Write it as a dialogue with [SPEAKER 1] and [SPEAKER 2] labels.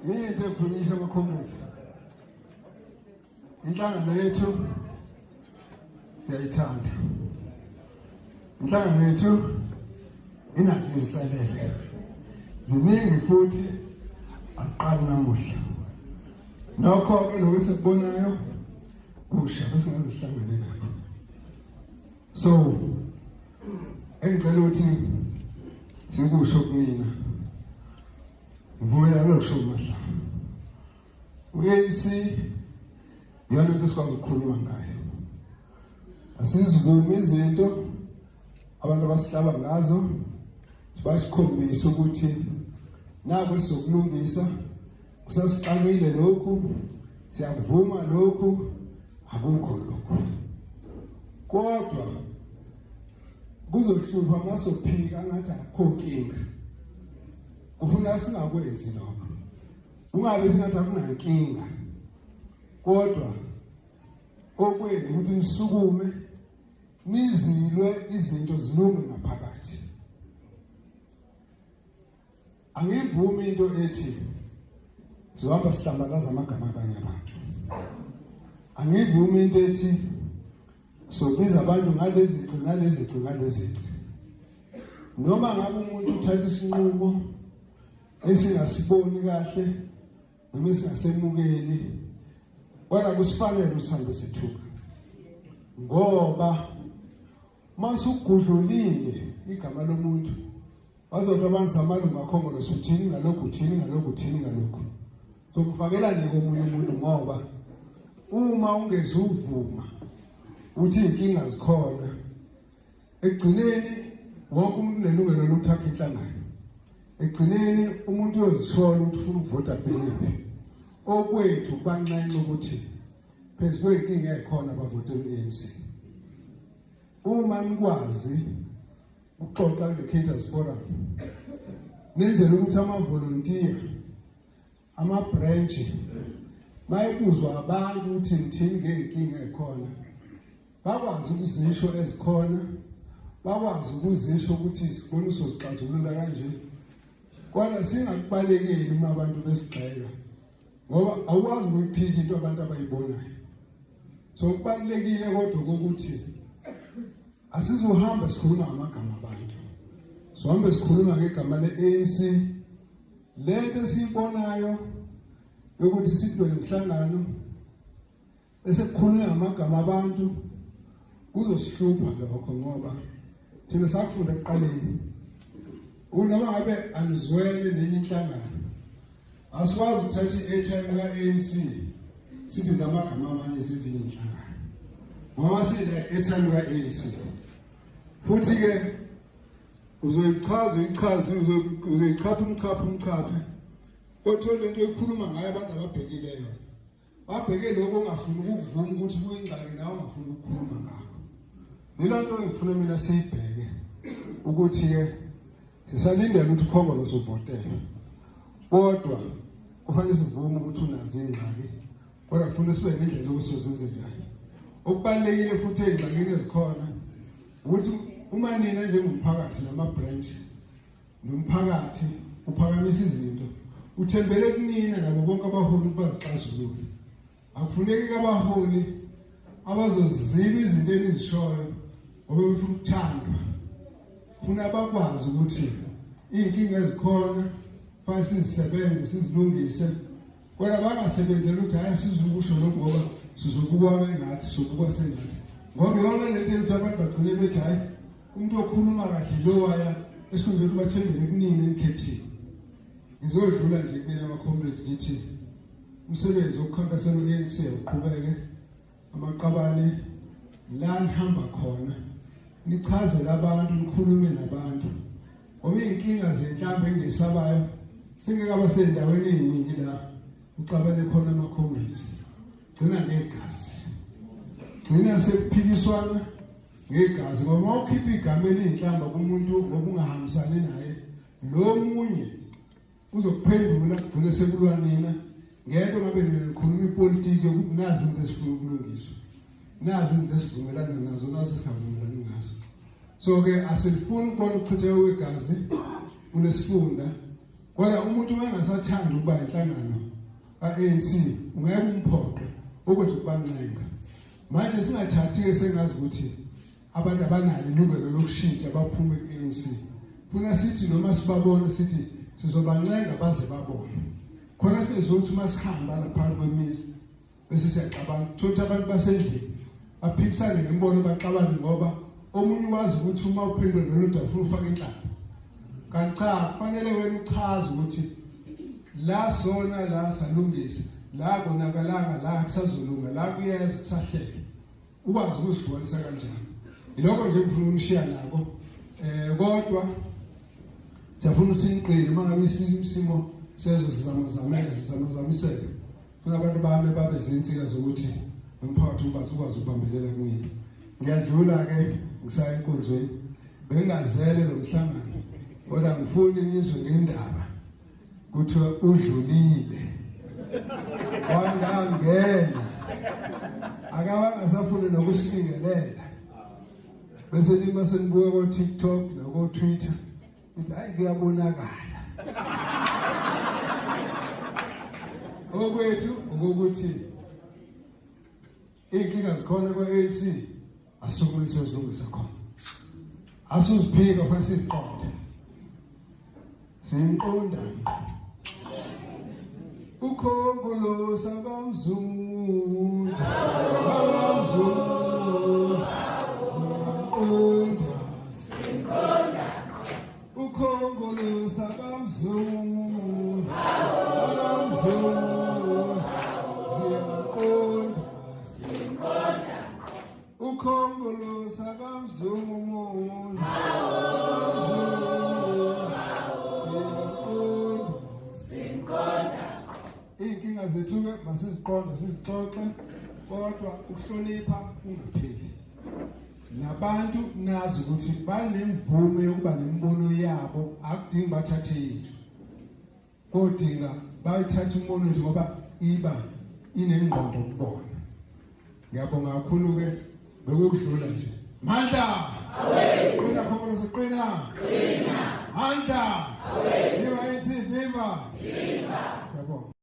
[SPEAKER 1] into ekhulunyisha amakhompyutha. Inhlangano yethu siyayithanda. Inhlangano yethu inazo inselele. Ziningi futhi aqala namuhla. Nokho ke lokusikubonayo kusha bese ngazihlangane nakho. So engicela ukuthi sikusho kumina. Mvumelana nokusho mahla. ANC yona into sikwazi ukukhuluma ngayo. Asizivumi izinto abantu abasihlaba ngazo sibasikhombisa ukuthi nabo sizokulungisa kusasixakile lokhu siyavuma lokhu akukho lokhu. Kodwa kuzohlupha masophika ngathi akukho inkinga. Kufuna singakwenzi lokho. Ungabe singathi akunankinga. Kodwa okwenu ukuthi nisukume nizilwe izinto zilunge ngaphakathi. Angivumi into ethi sizohamba sihlambalaza amagama abanye abantu. Angivumi into ethi sobiza abantu ngalezi. Noma ngabe umuntu uthatha isinqumo esingasiboni kahle noma esingasemukeli, kodwa kusifanele usambe sithuka. Ngoba masugudlulile igama lomuntu bazothi abantu samalungu akhongolo suthini ngalokhu ngalokhu. So kufakela nike omunye umuntu ngoba uma ungezuvuma uthi inkinga zikhona ekugcineni wonke umuntu nelungelo lokuthatha inhlangano. Ekugcineni umuntu uyozishola ukuthi ufuna ukuvota kuphi. Okwethu kwanxenxa ukuthi phezu kweyinkinga ekhona abavotela ANC. Uma nikwazi ukuxoxa nge-Caters Forum nenzela ukuthi ama-volunteer ama-branch mayibuzwa abantu ukuthi ngithini ngeyinkinga ekhona bakwazi ukuzisho ezikhona, bakwazi ukuzisho ukuthi sibone sozixazulula kanje. Kodwa singakubalekeli uma abantu besigxeka ngoba awukwazi ukuyiphika into abantu abayibonayo. So kubalekile kodwa ukuthi asizohamba sikhuluma ngamagama abantu. Sohambe sikhuluma ngegama le-ANC. Lento esiyibonayo ukuthi sidlule nemhlangano esekukhulunywa ngamagama abantu kuzosihlupha lokho ngoba thina safunda ekuqaleni. Unoma ngabe uZweli nenye inhlangano asikwazi ukuthatha i-airtime ka-ANC sibiza amagama amanye sezinye inhlangano ngoba sile airtime ka-ANC. Futhi ke uzoyichapha umchapha kodwa lento ekhuluma ngayo abantu ababhekileyo babheke lokho ongafuni ukuvuma ukuthi kuyingxaki nawe ongafuni ukukhuluma ngakho. Lento engifuna mina siyibheke ukuthi ke sisalindele ukuthi ukhongolo sovotela. Kodwa kufanele sivume ukuthi unazo ingxaki kodwa kufanele sibe nendlela yokusozenze njani. Okubalekile futhi ezingxakini ezikhona ukuthi uma nina njengomphakathi nama-branch nomphakathi uphakamisa izinto uthembele kunina nabo bonke abaholi bazixazulule. Akufuneki abaholi abazoziba izinto enizishoyo ngoba befuna ukuthandwa. Funa bakwazi ukuthi inkinga ezikhona fanele sizisebenze sizilungise. Kodwa bangasebenzeli ukuthi hayi sizokusho lokho ngoba sizokubona engathi sizokuba sengathi. Ngoba yona lento ethi abantu bagcine bethi hayi umuntu okhuluma kahle lo waya esikhundleni ukuthi bathembele kunini enikhethile. Ngizodlula nje kumina ama-comrades ngithi umsebenzi wokukhankasela u-ANC uqhubeke amaqabane la nihamba khona nichazele abantu nikhulume nabantu ngoba iy'nkinga zenhlamba engisabayo singekaba sendaweni ey'ningi la uxabane khona ama-comrades gcina ngegazi, gcina sekuphikiswana ngegazi ngoba uma ukhipha igama eliyinhlamba kumuntu ngoba ungahambisani naye lo munye uzokuphendula kugcine sekulwa nina ngento ngabe nikhuluma ipolitiki yokuthi nazi izinto ezifuna ukulungiswa, nazi izinto esivumelana nazo, nazi esingavumelani ngazo. So ke asilifuni ukubona ukuchitheka kwegazi kunesifunda Kodwa umuntu engasathanda ukuba inhlangano ANC ungeke umphoqe ukuthi ubancenga. Manje singathathi sengazi ukuthi abantu abanalo ilungelo lokushintsha baphume ku-ANC. Funa sithi noma sibabona sithi sizobancenga baze babone. Khona sizothi uma sihamba lapha kwemizi bese siyacabanga ukuthi abantu basendlini aphikisane nembono baxabane ngoba omunye wazi ukuthi uma uphendula loludaba ufuna ufake inhlamba. Kanti cha, kufanele wena uchaze ukuthi la sona la salungisa, la konakalanga la kusazolunga, la kuyeza kusahlele. Ukwazi ukuzihlukanisa kanjani. Ilokho nje ngifuna unishiya nako. Kodwa siyafuna ukuthi niqine uma ngabe isimo sezo sizamazamiseke. Funa abantu bami babe zinsika zokuthi umphakathi ukwazi ukubambelela kimi. Ngiyadlula ke ngisaya enkonzweni. Bengazele lo mhlangano. Kodwa ngifuna nizwe ngendaba ukuthi udlulile. Wangangena. Akabangasafuna nokusilingelela. Bese nima senibuka ko TikTok nako Twitter. Hayi kuyabonakala. Okwethu ukuthi inkinga zikhona kwa-ANC asisukumise uzilungisa khona. Asuziphika fanele siziqonde. Simqonda. Ukhongolo sabamzungu. Simqonda. Ukhongolo sabamzungu. Ukhongolo sabamzungu. Inkinga zethu masiziqonde sizixoxe kodwa ukuhlonipha ungapheli. Nabantu nazi ukuthi banemvume yokuba nembono yabo akudingi bathathe yethu. Kodinga bayithatha umbono nje ngoba iba inengqondo kubona. Ngiyabonga kakhulu ke bekudlula nje. Manda! Awe! Qina khona siqina. Qina. Manda! Awe! Viva ANC, viva! Viva! Yabonga.